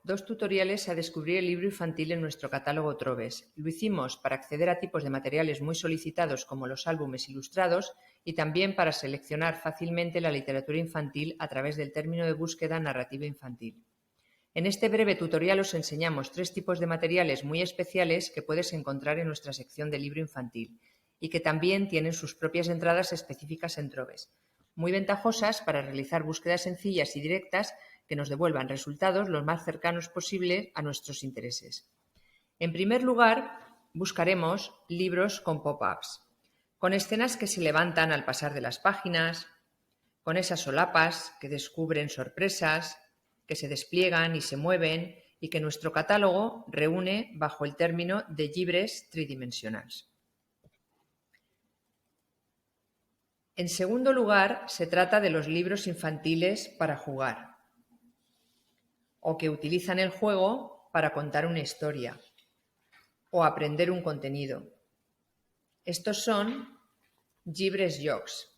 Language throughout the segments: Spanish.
2 tutoriales a descubrir el libro infantil en nuestro catálogo Trobes. Lo hicimos para acceder a tipos de materiales muy solicitados como los álbumes ilustrados y también para seleccionar fácilmente la literatura infantil a través del término de búsqueda narrativa infantil. En este breve tutorial os enseñamos 3 tipos de materiales muy especiales que puedes encontrar en nuestra sección de libro infantil y que también tienen sus propias entradas específicas en Trobes, muy ventajosas para realizar búsquedas sencillas y directas que nos devuelvan resultados lo más cercanos posible a nuestros intereses. En primer lugar, buscaremos libros con pop-ups, con escenas que se levantan al pasar de las páginas, con esas solapas que descubren sorpresas, que se despliegan y se mueven y que nuestro catálogo reúne bajo el término de llibres tridimensionals. En segundo lugar, se trata de los libros infantiles para jugar o que utilizan el juego para contar una historia o aprender un contenido. Estos son llibres jocs.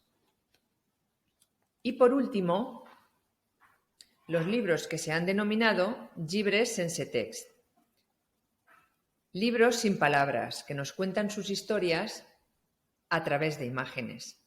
Y por último, los libros que se han denominado llibres sense text. Libros sin palabras que nos cuentan sus historias a través de imágenes.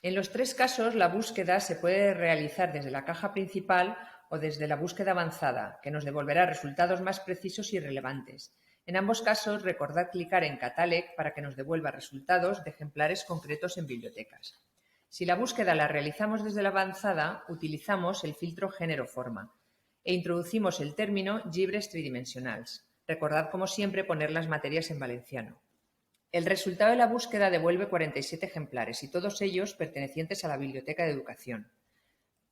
En los 3 casos, la búsqueda se puede realizar desde la caja principal o desde la búsqueda avanzada, que nos devolverá resultados más precisos y relevantes. En ambos casos, recordad clicar en Catalec para que nos devuelva resultados de ejemplares concretos en bibliotecas. Si la búsqueda la realizamos desde la avanzada, utilizamos el filtro género-forma e introducimos el término llibres tridimensionals. Recordad, como siempre, poner las materias en valenciano. El resultado de la búsqueda devuelve 47 ejemplares y todos ellos pertenecientes a la Biblioteca de Educación.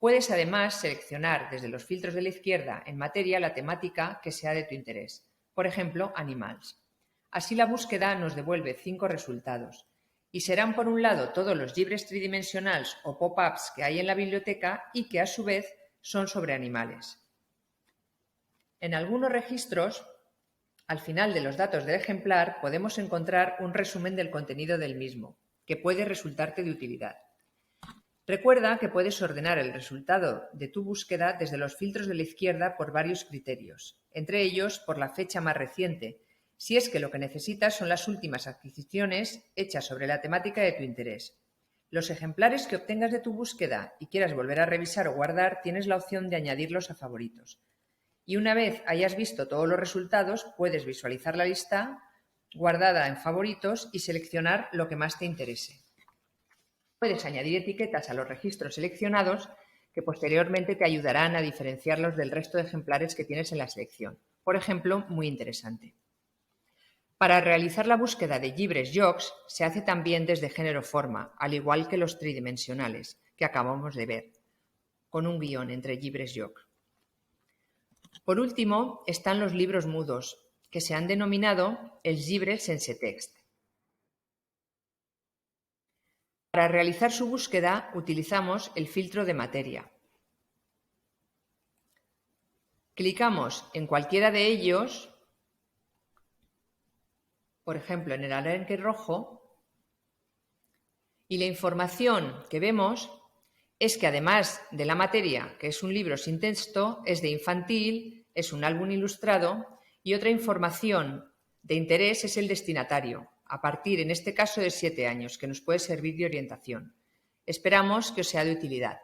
Puedes además seleccionar desde los filtros de la izquierda en materia la temática que sea de tu interés, por ejemplo, animals. Así la búsqueda nos devuelve 5 resultados y serán por un lado todos los llibres tridimensionals o pop-ups que hay en la biblioteca y que a su vez son sobre animales. En algunos registros, al final de los datos del ejemplar podemos encontrar un resumen del contenido del mismo, que puede resultarte de utilidad. Recuerda que puedes ordenar el resultado de tu búsqueda desde los filtros de la izquierda por varios criterios, entre ellos por la fecha más reciente, si es que lo que necesitas son las últimas adquisiciones hechas sobre la temática de tu interés. Los ejemplares que obtengas de tu búsqueda y quieras volver a revisar o guardar, tienes la opción de añadirlos a favoritos. Y una vez hayas visto todos los resultados, puedes visualizar la lista guardada en favoritos y seleccionar lo que más te interese. Puedes añadir etiquetas a los registros seleccionados que posteriormente te ayudarán a diferenciarlos del resto de ejemplares que tienes en la selección. Por ejemplo, muy interesante. Para realizar la búsqueda de llibres jocs se hace también desde género-forma, al igual que los tridimensionales que acabamos de ver, con un guión entre llibres jocs. Por último, están los libros mudos, que se han denominado els llibres sense text. Para realizar su búsqueda utilizamos el filtro de materia. Clicamos en cualquiera de ellos, por ejemplo en el arenque rojo, y la información que vemos es que además de la materia, que es un libro sin texto, es de infantil, es un álbum ilustrado y otra información de interés es el destinatario, a partir en este caso de 7 años, que nos puede servir de orientación. Esperamos que os sea de utilidad.